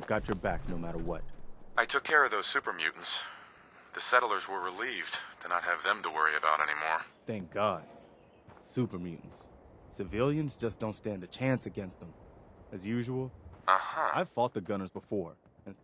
I've got your back no matter what. I took care of those super mutants. The settlers were relieved to not have them to worry about anymore. Thank God. Super mutants. Civilians just don't stand a chance against them. As usual, I've fought the Gunners before. And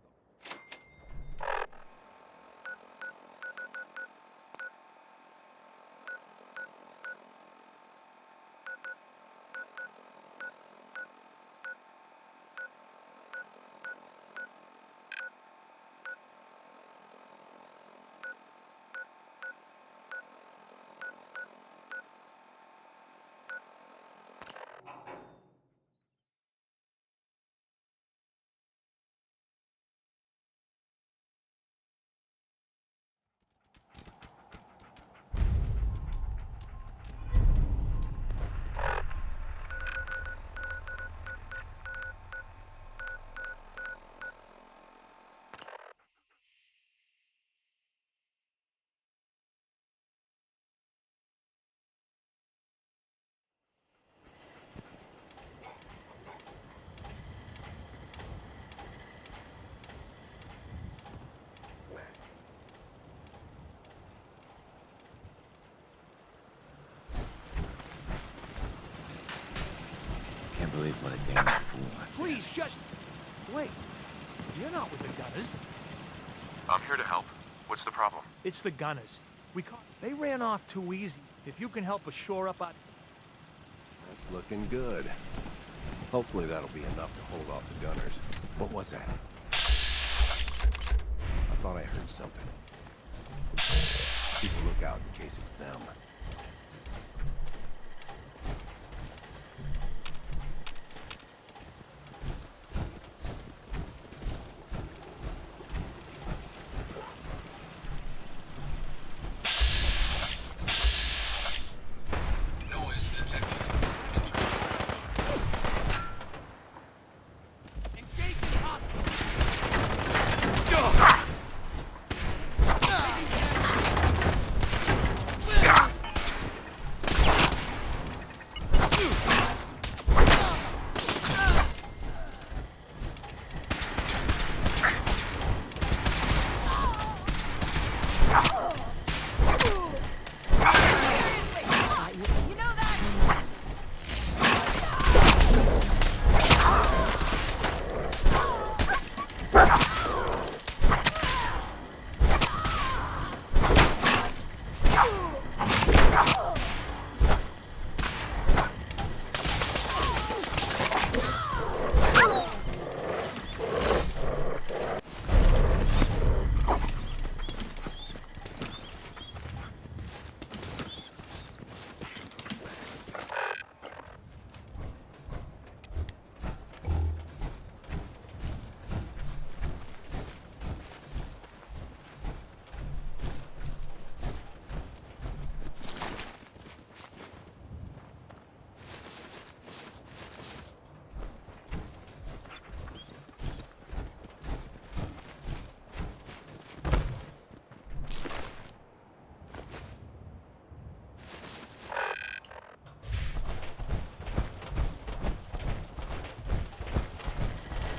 Can't believe what a damn fool I am. Please, just... wait. You're not with the Gunners. I'm here to help. What's the problem? It's the Gunners. They ran off too easy. If you can help us shore up our... That's looking good. Hopefully that'll be enough to hold off the Gunners. What was that? I thought I heard something. Keep a lookout in case it's them.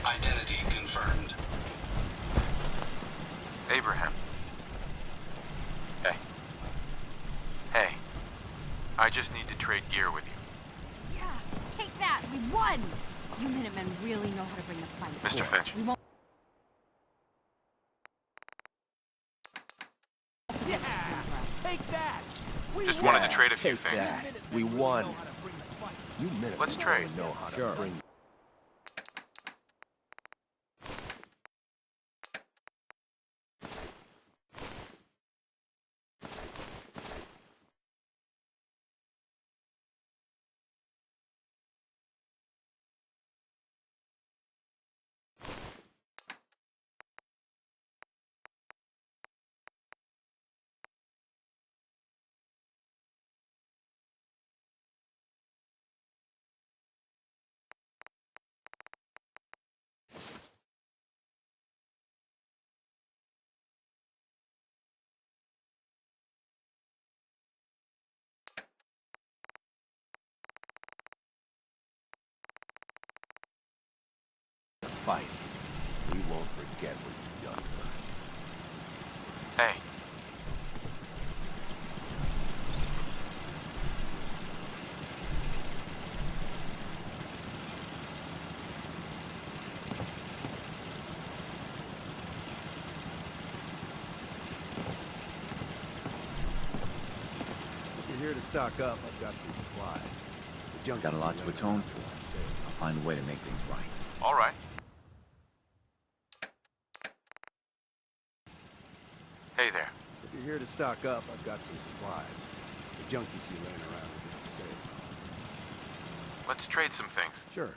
Identity confirmed. Abraham. Hey. Hey. I just need to trade gear with you. Yeah, take that. We won. You Minutemen really know how to bring the fight. Mr. Finch. We won't. Yeah! Take that! We Just won. wanted to trade a few Take things. that. We won. Know how to bring the fight. You Minutemen Let's trade. really know how to Sure. bring forget what you've done to us. Hey. If you're here to stock up, I've got some supplies. The junkies Got a lot to laying atone around for. are safe. I'll find a way to make things right. All right. Hey there. If you're here to stock up, I've got some supplies. The junkies you laying around is if you're safe. Let's trade some things. Sure.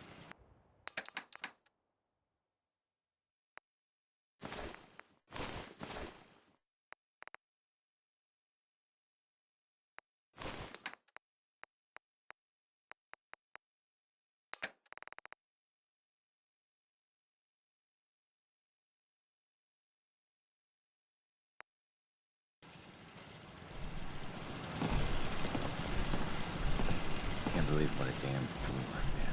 Can't believe what a damn fool I've been.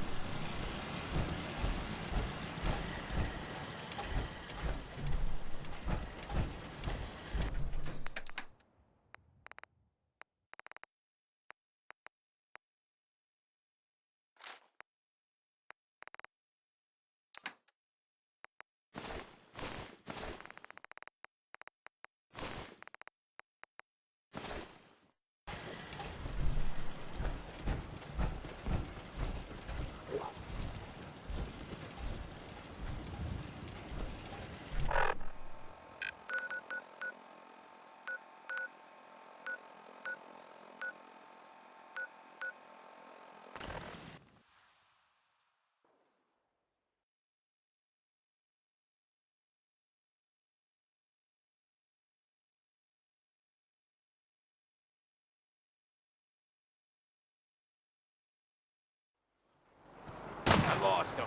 I lost him.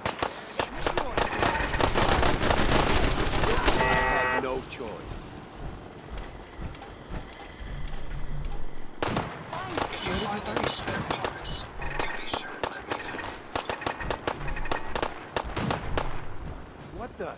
I had no choice. If you find any spare parts, you be sure to let me know. What the?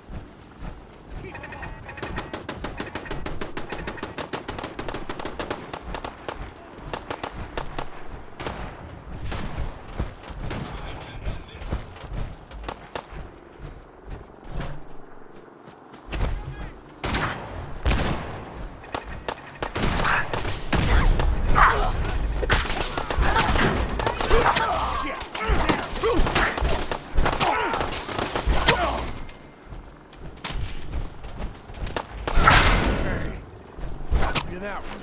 Look at that one.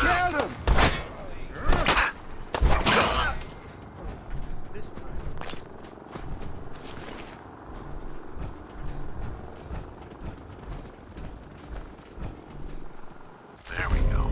Get him! This time. There we go.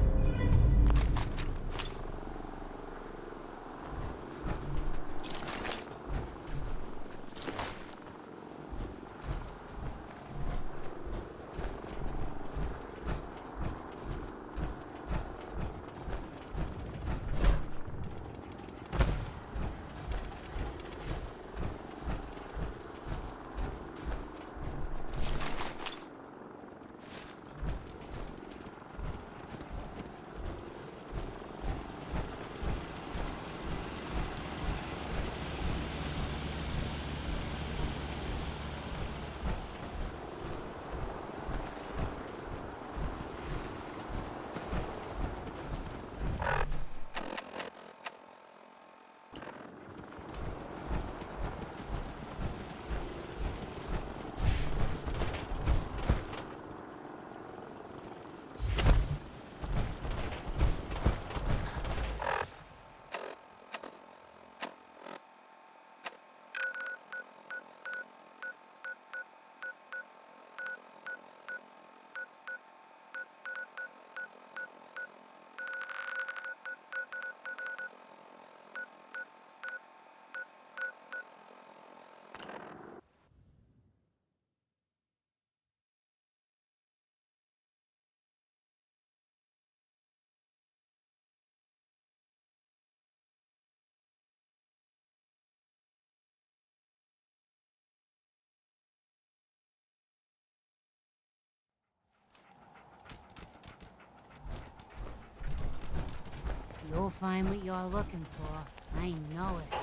You'll find what you're looking for. I know it.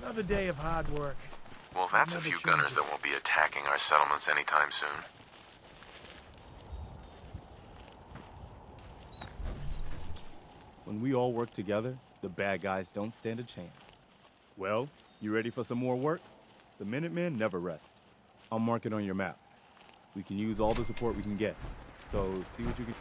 Another day of hard work. Well, that's a Never few changes. gunners that won't be attacking our settlements anytime soon. When we all work together, the bad guys don't stand a chance. Well, you ready for some more work? The Minutemen never rest. I'll mark it on your map. We can use all the support we can get. So see what you can...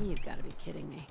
You've got to be kidding me.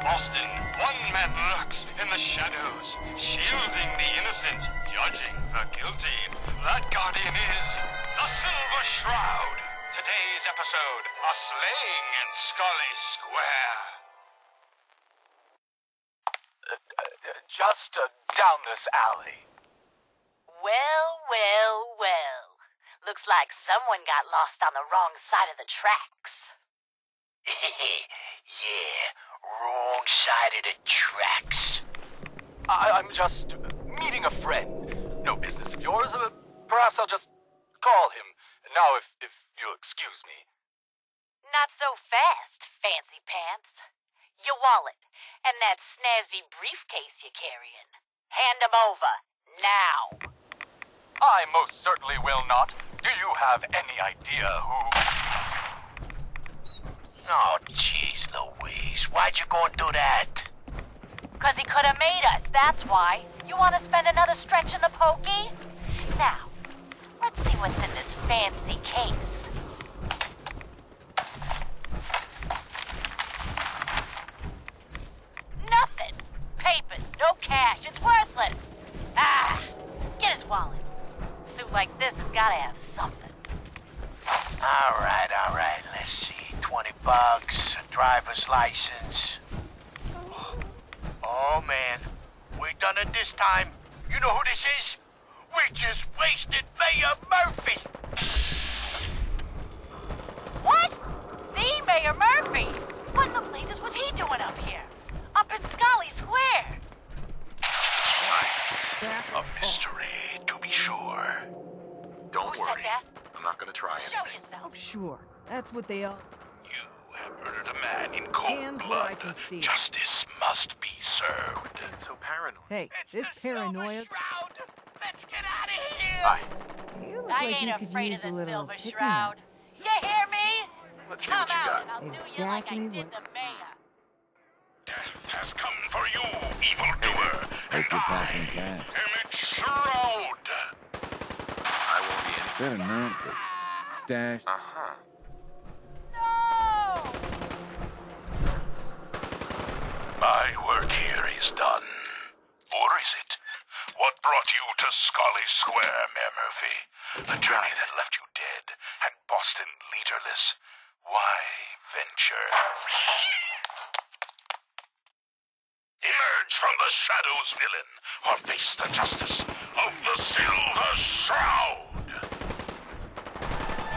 Boston, one man lurks in the shadows, shielding the innocent, judging the guilty. That guardian is the Silver Shroud. Today's episode, a slaying in Scully Square. Just down this alley. Well, well, well. Looks like someone got lost on the wrong side of the tracks. Yeah, wrong side of the tracks. I'm just meeting a friend. No business of yours. Perhaps I'll just call him. Now, if you'll excuse me. Not so fast, fancy pants. Your wallet and that snazzy briefcase you're carrying. Hand 'em over, now. I most certainly will not. Do you have any idea who... Oh, jeez, Louise. Why'd you go and do that? 'Cause he could have made us, that's why. You want to spend another stretch in the pokey? Now, let's see what's in this fancy case. Nothing. Papers, no cash. It's worthless. Ah, get his wallet. A suit like this has got to have something. All right. Let's see. $20, a driver's license. Oh, man. We done it this time. You know who this is? We just wasted Mayor Murphy. What? The Mayor Murphy? What in the blazes was he doing up here? Up in Scully Square? A mystery, to be sure. Don't Who worry. said that? I'm not gonna try Show anything. yourself. Sure, that's what they are. You have murdered a man in cold Hands blood. where I can see. Justice must be served. Being so paranoid. Hey, this paranoia. Shroud! Let's get out of here! Hi. You look I like ain't you could afraid use of a the little Silver pick-me-up. Shroud. You hear me? Let's see Come what you out got. and I'll do you like I Exactly did what- the mayor. Death has come for you, evildoer. Hope you're packing caps. am its Shroud. I won't be any. Better not be. Stash. Uh-huh. No! My work here is done. Or is it? What brought you to Scully Square, Mayor Murphy? A journey that left you dead and Boston leaderless. Why venture? Emerge from the shadows, villain, or face the justice of the Silver Shroud.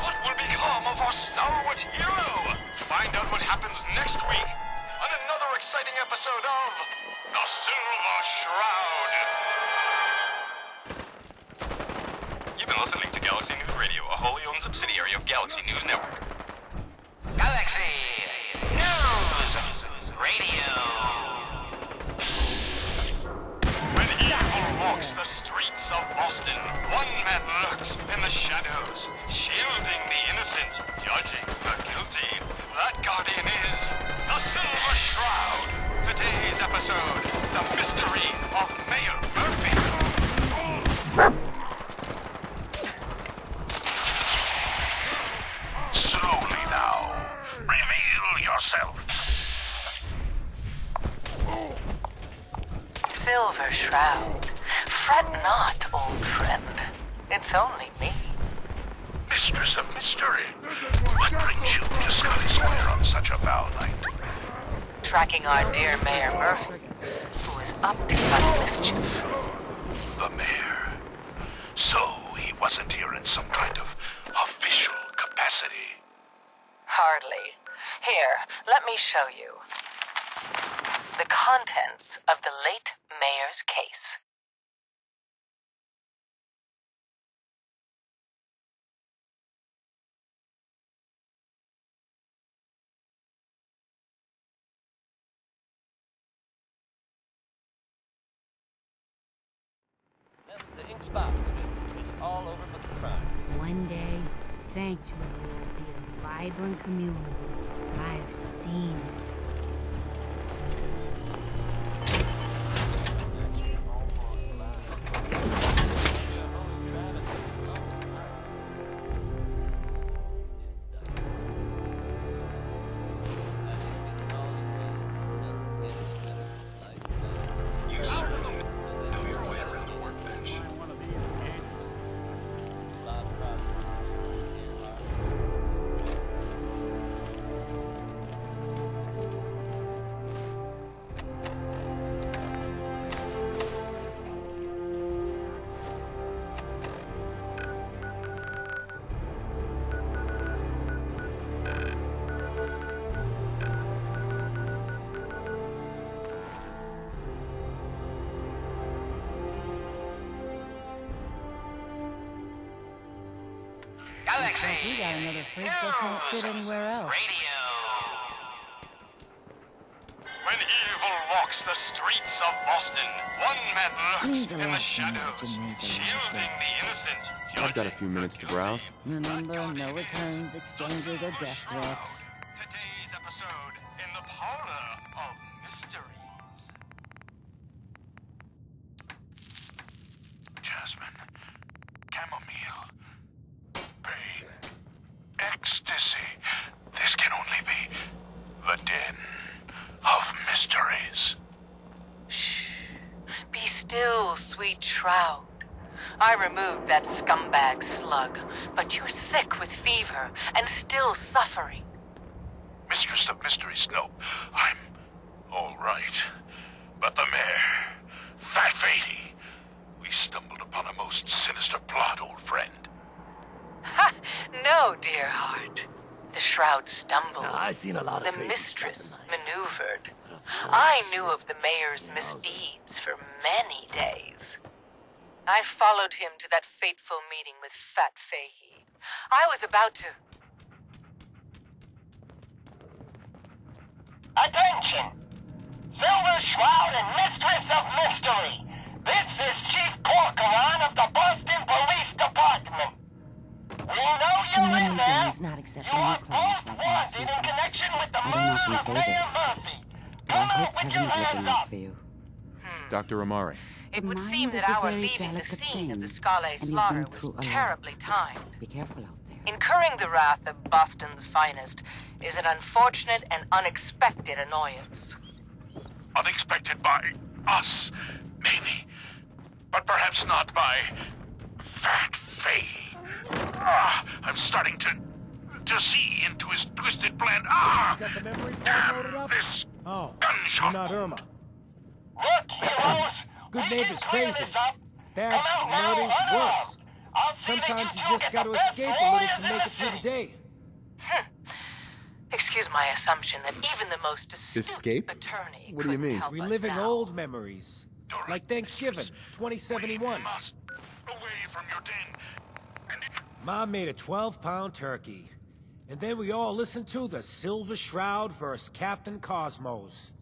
What will become of our stalwart hero? Find out what happens next week on another exciting episode of The Silver Shroud. You've been listening to Galaxy News Radio, a wholly owned subsidiary of Galaxy News Network. Galaxy News Radio. When evil walks the streets of Boston, one man lurks in the shadows, shielding the innocent, judging the guilty. That guardian is the Silver Shroud. Today's episode, the mystery of Mayor Murphy. Slowly now. Reveal yourself. Silver Shroud. Fret not, old friend. It's only me. Mistress of Mystery. What brings you to Scully Square on such a foul night? Tracking our dear Mayor Murphy, who is up to some mischief. The mayor. So he wasn't here in some kind of official capacity. Hardly. Here, let me show you. The contents of the late mayor's case. The ink spot. It's all over but the crime. One day, Sanctuary will be a vibrant community. I've seen it. Looks like we got another fridge just won't fit anywhere else. When evil walks the streets of Boston, one man lurks in the shadows, shielding the innocent. I've got a few minutes to browse. Remember, no returns, exchanges, or death threats. Today's episode in the parlor of mysteries. Jasmine, chamomile, pain, ecstasy. This can only be the den of mysteries. Shh. Be still, sweet Shroud. I removed that scumbag slug, but you're sick with fever and still suffering. Mistress of Mysteries, no. I'm all right. But the mayor, Fat Fatty, we stumbled upon a most sinister plot, old friend. Ha! No, dear heart. The Shroud stumbled. I've seen a lot of The crazy mistress stuff in life. maneuvered. I knew of the mayor's misdeeds for many days. I followed him to that fateful meeting with Fat Fahey. I was about to... Attention! Silver Shroud and Mistress of Mystery. This is Chief Corcoran of the Boston Police Department. We know The you're in memory there. game's not accepting You new are claims both right now, wanted in sweetheart. connection with the I don't murder often of say Mayor this, Murphy. but I Come hope out with your heaven's looking hands out up. for you. Dr. Amari. It The would mind seem is that a our very leaving the delicate scene of the thing, Scale and you've slaughter been was through a terribly lot. timed. Be careful out there. Incurring the wrath of Boston's finest is an unfortunate and unexpected annoyance. Unexpected by us, maybe. But perhaps not by Fat Fahey. I'm starting to see into his twisted plan. Got the memory card loaded up? This Oh, gunshot. you're not Irma. Look, heroes. Good we neighbor's can clear crazy. this up. That's Come out now, murder's run worse. along. I'll see that Sometimes you two just get gotta the best escape a little lawyers to in make the it through the city. day. Excuse my assumption that even the most astute Escape? attorney What do you couldn't mean? help us Reliving now. old memories. Like Thanksgiving, 2071. We must away from your den. And it... Mom made a 12-pound turkey. And then we all listened to the Silver Shroud versus Captain Cosmos.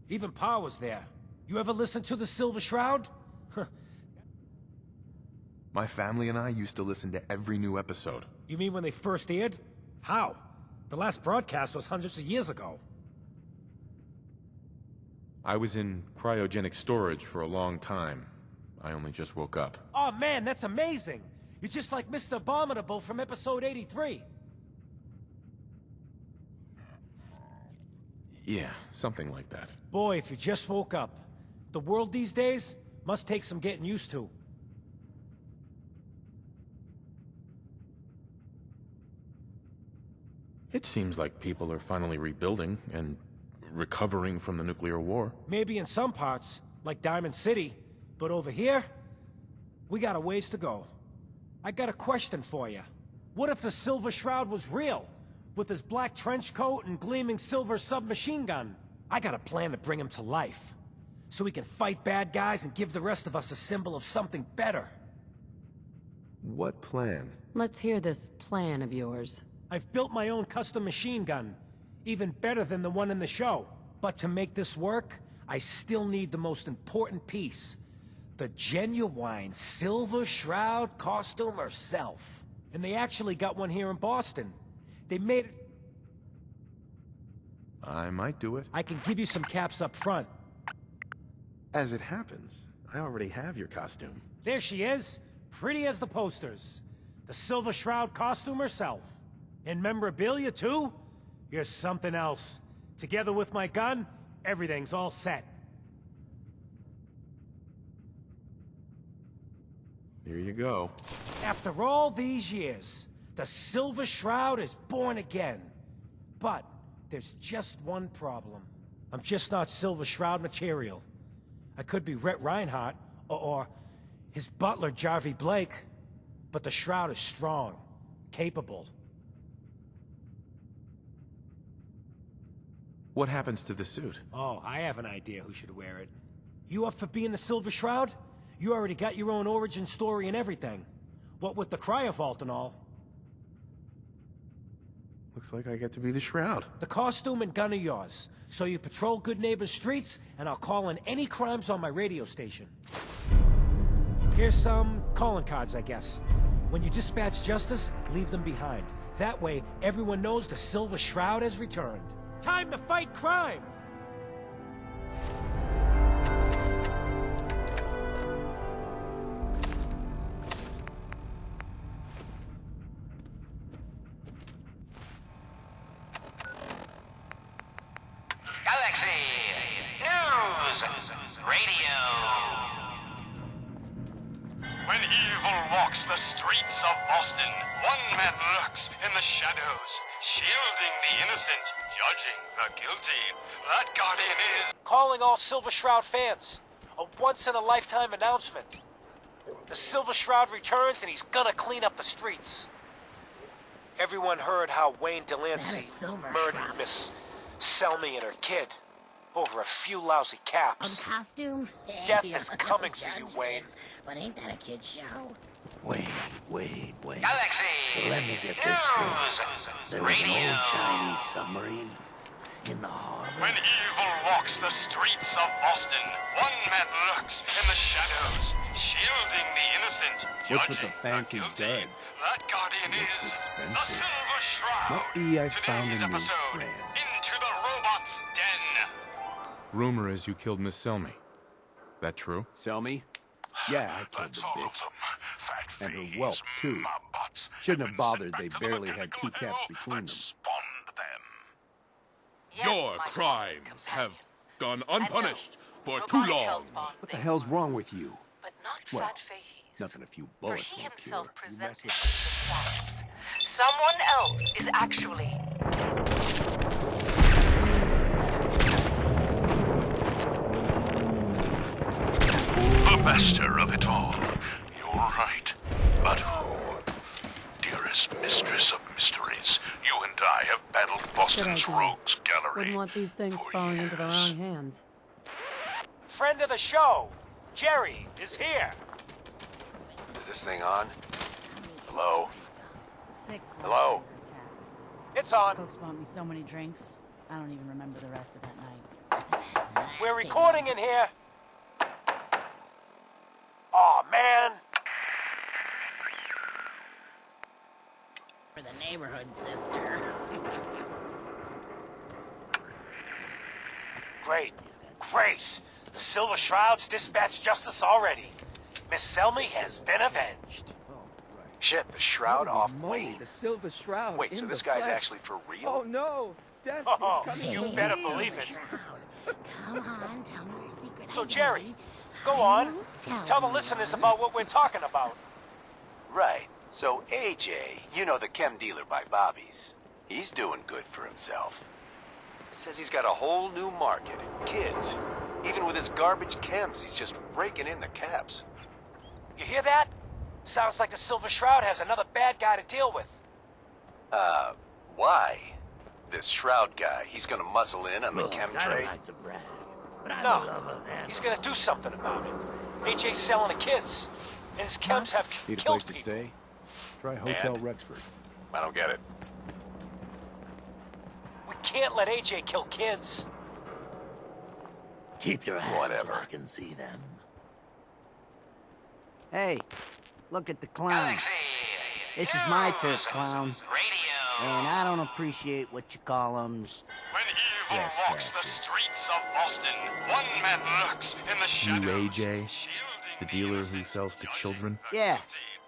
Even Pa was there. You ever listen to the Silver Shroud? My family and I used to listen to every new episode. You mean when they first aired? How? The last broadcast was hundreds of years ago. I was in cryogenic storage for a long time. I only just woke up. Oh man, that's amazing! You're just like Mr. Abominable from episode 83. Yeah, something like that. Boy, if you just woke up. The world these days must take some getting used to. It seems like people are finally rebuilding and recovering from the nuclear war. Maybe in some parts, like Diamond City, but over here, we got a ways to go. I got a question for you. What if the Silver Shroud was real? With his black trench coat and gleaming silver submachine gun? I got a plan to bring him to life. So we can fight bad guys and give the rest of us a symbol of something better. What plan? Let's hear this plan of yours. I've built my own custom machine gun. Even better than the one in the show. But to make this work, I still need the most important piece. The genuine Silver Shroud costume herself. And they actually got one here in Boston. They made it... I might do it. I can give you some caps up front. As it happens, I already have your costume. There she is. Pretty as the posters. The Silver Shroud costume herself. And memorabilia, too? You're something else. Together with my gun, everything's all set. Here you go. After all these years, the Silver Shroud is born again. But there's just one problem. I'm just not Silver Shroud material. I could be Rhett Reinhardt, or his butler, Jarvie Blake. But the Shroud is strong, capable. What happens to the suit? Oh, I have an idea who should wear it. You up for being the Silver Shroud? You already got your own origin story and everything. What with the cryovault and all. Looks like I get to be the Shroud. The costume and gun are yours. So you patrol good neighbors' streets, and I'll call in any crimes on my radio station. Here's some calling cards, I guess. When you dispatch justice, leave them behind. That way, everyone knows the Silver Shroud has returned. Time to fight crime! Galaxy News Radio. When evil walks the streets of Boston, one man lurks in the shadows, shielding the innocent, judging the guilty. That guardian is... Calling all Silver Shroud fans. A once-in-a-lifetime announcement. The Silver Shroud returns and he's gonna clean up the streets. Everyone heard how Wayne Delancey murdered Miss Selmy and her kid over a few lousy caps. Costume? Death is coming for you, Wayne. But ain't that a kid's show? Wait. Galaxy So let me get this straight. There was an old Chinese submarine in the harbor. When evil walks the streets of Boston, one man lurks in the shadows, shielding the innocent, What's with judging the fancy guilty. duds? That guardian Looks is expensive. the Silver Shroud. Might be I found Today's a new episode, friend. Into the Robot's Den. Rumor is you killed Miss Selmy. That true? Selmy? Yeah, I killed the bitch. And her whelp, too. Shouldn't have bothered, they barely had 2 caps between them. Your crimes have gone unpunished for too long. What the hell's wrong with you? But not Well, Fat Fahey's. nothing a few For bullets he won't himself cure. You presented mess the facts. Someone else is actually... The master of it all. You're right. But who? Dearest mistress of mysteries, you and I have battled Boston's idea. rogues gallery. Wouldn't want these things falling into the wrong hands. Friend of the show, Jerry, is here. Is this thing on? Hello? 6 Hello? It's on. Folks bought me so many drinks. I don't even remember the rest of that night. We're recording in here. Aw, man. For the neighborhood, sister. Great. The Silver Shroud's dispatched justice already. Miss Selmy has been avenged. Shit, the Shroud off Wayne. The Silver Shroud. Wait, so this guy's actually for real? Oh no! Death Oh, is coming. you better believe it. Come on, tell me your secret. So, Jerry, go on. Tell the listeners about what we're talking about. Right. So AJ, you know the chem dealer by Bobby's. He's doing good for himself. Says he's got a whole new market. Kids. Even with his garbage chems, he's just raking in the caps. You hear that? Sounds like the Silver Shroud has another bad guy to deal with. Why? This Shroud guy, he's gonna muscle in on the chem trade? No, he's gonna do something about it. AJ's selling the kids, and his chems have Need a killed place to people. stay? Try Hotel And? Rexford. I don't get it. We can't let AJ kill kids. Keep your hands Whatever. where I can see them. Hey, look at the clown. This is my turf, clown. And I don't appreciate what you call 'ems. When evil walks the streets of Boston, one man lurks in the You shadows. AJ? The dealer who sells to children? Yeah,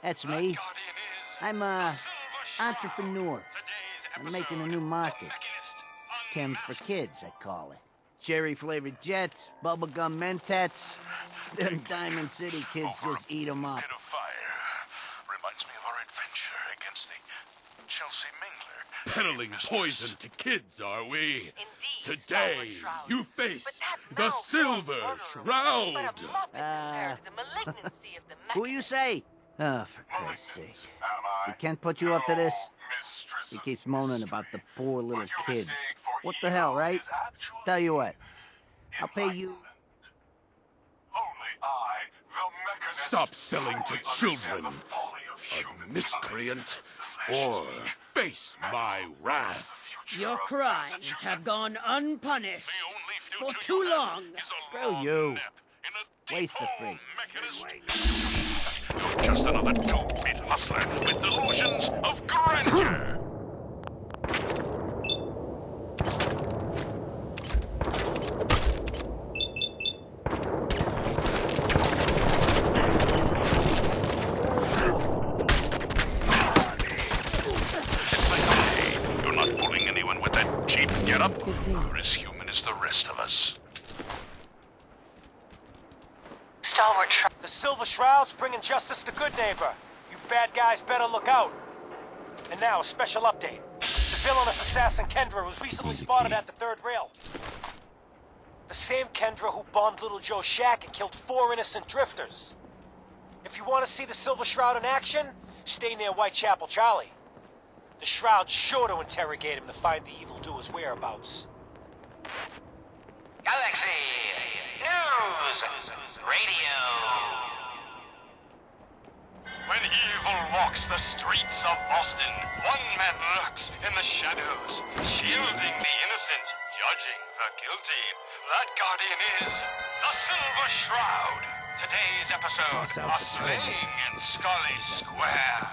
that's me. I'm a entrepreneur. I'm making a new market. Chems for kids, I call it. Cherry-flavored jets, bubblegum mentats. Them Diamond City kids just eat 'em up. Reminds me of our adventure against the Chelsea Mingler. Peddling poison to kids, are we? Today, you face the Silver Shroud. Who you say? Oh, for Christ's sake. We can't put you up to this? He keeps moaning about the poor little kids. What the hell, right? Tell you what. I'll pay you... Stop selling to children, a miscreant. or face my wrath. Your crimes have gone unpunished for too long. Screw you. Waste of free. You're just another two-bit hustler with delusions of grandeur. You're not fooling anyone with that cheap getup. You're as human as the rest of us. Stalwart Shroud. The Silver Shroud's bringing justice to Good Neighbor. You bad guys better look out. And now, a special update. The villainous assassin Kendra was recently spotted at the third rail. The same Kendra who bombed Little Joe's shack and killed 4 innocent drifters. If you want to see the Silver Shroud in action, stay near Whitechapel Charlie. The Shroud's sure to interrogate him to find the evildoer's whereabouts. Galaxy News Radio. When evil walks the streets of Boston, one man lurks in the shadows, shielding the innocent, judging the guilty. That guardian is the Silver Shroud. Today's episode, a slaying in Scully Square.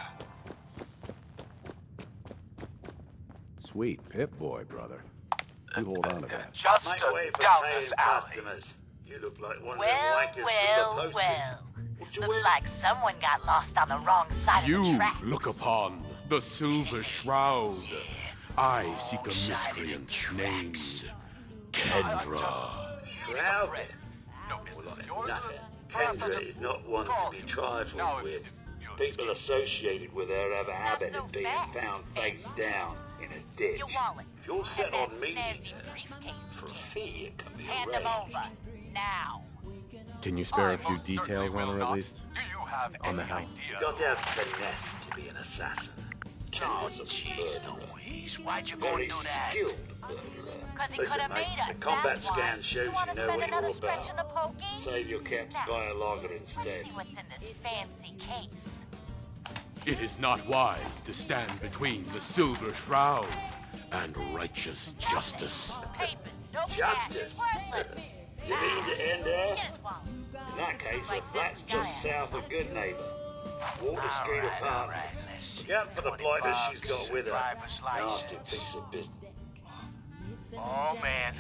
Sweet Pip-Boy, brother. You hold on to that. Just Make way for down paying this alley. customers. You look like one of Well, them wankers from the posters. Looks like someone got lost on the wrong side of the You track. look upon the Silver Shroud. I seek a miscreant named Kendra. Shroud? Well, nothing. Kendra is not one to be trifled with. People associated with her have a habit of being found face down in a ditch. If you're set on meeting her, for a fee it can be arranged. Now. Can you spare a few details on her at least? On the house? You've got to have finesse to be an assassin. Kendra's a murderer. Very skilled murderer. Listen, mate, the combat scan shows you know what you're all about. Save your caps, buy a lager instead. What's in this fancy case? It is not wise to stand between the Silver Shroud and righteous justice. Justice? You mean to end her? In that case, her flat's just south of Good Neighbor. Water Street Apartments. Look out for the blighters she's got with her. Nasty piece of business. Oh man,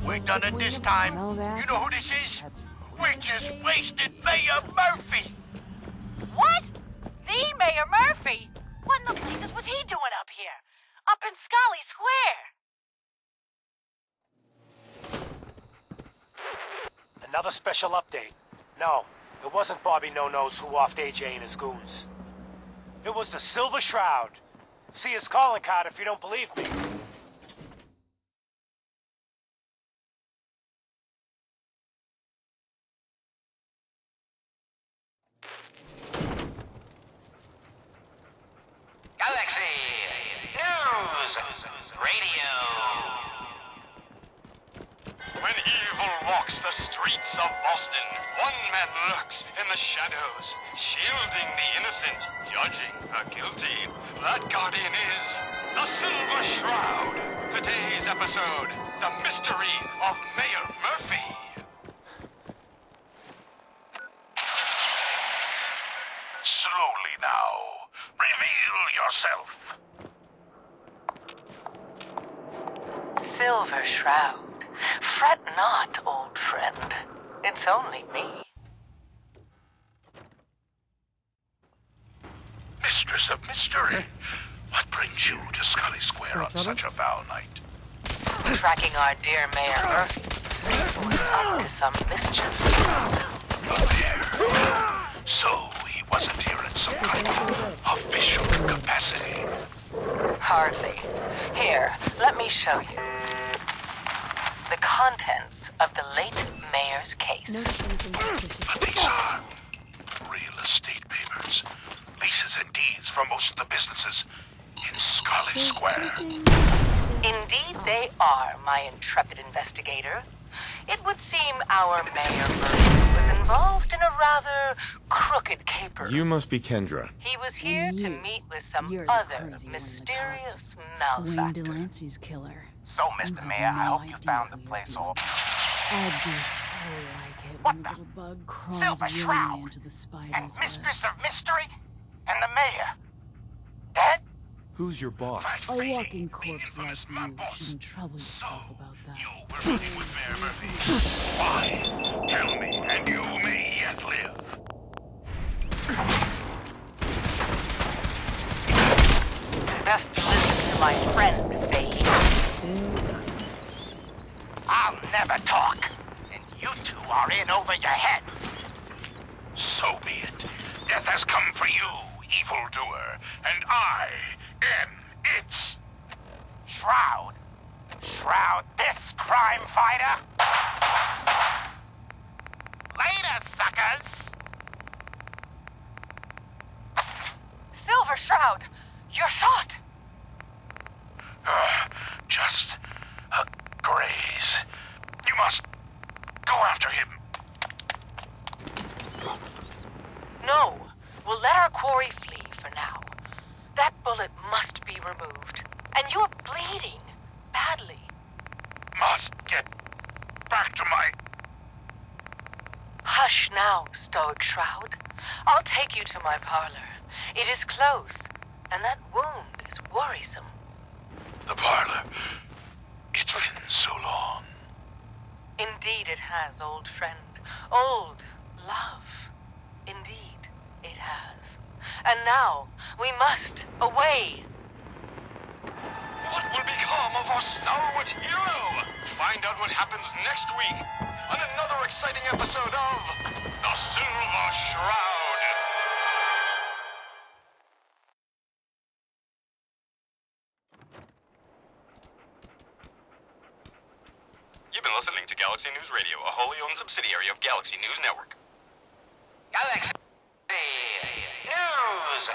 we done it this time. You know who this is? We just wasted Mayor Murphy. What? The Mayor Murphy? What in the blazes was he doing up here? Up in Scully Square? Another special update. No, it wasn't Bobby No-Nose who offed AJ and his goons. It was the Silver Shroud. See his calling card if you don't believe me. Galaxy News Radio. When evil walks the streets of Boston, one man lurks in the shadows, shielding the innocent, judging the guilty. That guardian is the Silver Shroud. Today's episode, the mystery of Mayor Murphy. Slowly now. Reveal yourself. Silver Shroud. Fret not, old friend. It's only me. Mistress of Mystery. What brings you to Scully Square on such a foul night? Tracking our dear Mayor Murphy, who is up to some mischief. So he wasn't here in some kind of official capacity. Hardly. Here, let me show you. The contents of the late mayor's case. But these are real estate papers. Leases and deeds for most of the businesses in Scully Square. Indeed they are, my intrepid investigator. It would seem our Mayor Murphy was involved in a rather crooked caper. You must be Kendra. He was here to meet with some You're the other crazy one in the mysterious costume. Wayne malefactor. Delancey's killer. So, Mr. Mayor, I hope you found the place all... I do so like it when the little bug crawls willingly into the spider's Mistress of Mystery and the Mayor. Dead? Who's your boss? A walking corpse like you shouldn't trouble yourself about that. We're meeting with Mayor Murphy. Why? Tell me, and you may yet live. Best to listen to my friend, Fahey. I'll never talk, and you two are in over your heads. So be it. Death has come for you, evildoer, and I am its... Shroud? Shroud this crime fighter? Later, suckers! Silver Shroud, you're shot. Just a graze. You must go after him. No, we'll let our quarry flee for now. That bullet must be removed. And you're bleeding badly. Must get back to my... Hush now, Stoic Shroud. I'll take you to my parlor. It is close, and that wound is worrisome. The parlor. It's been so long. Indeed it has, old friend. Old love. Indeed it has. And now, we must away. What will become of our stalwart hero? Find out what happens next week on another exciting episode of The Silver Shroud. You've been listening to Galaxy News Radio, a wholly owned subsidiary of Galaxy News Network. Galaxy News!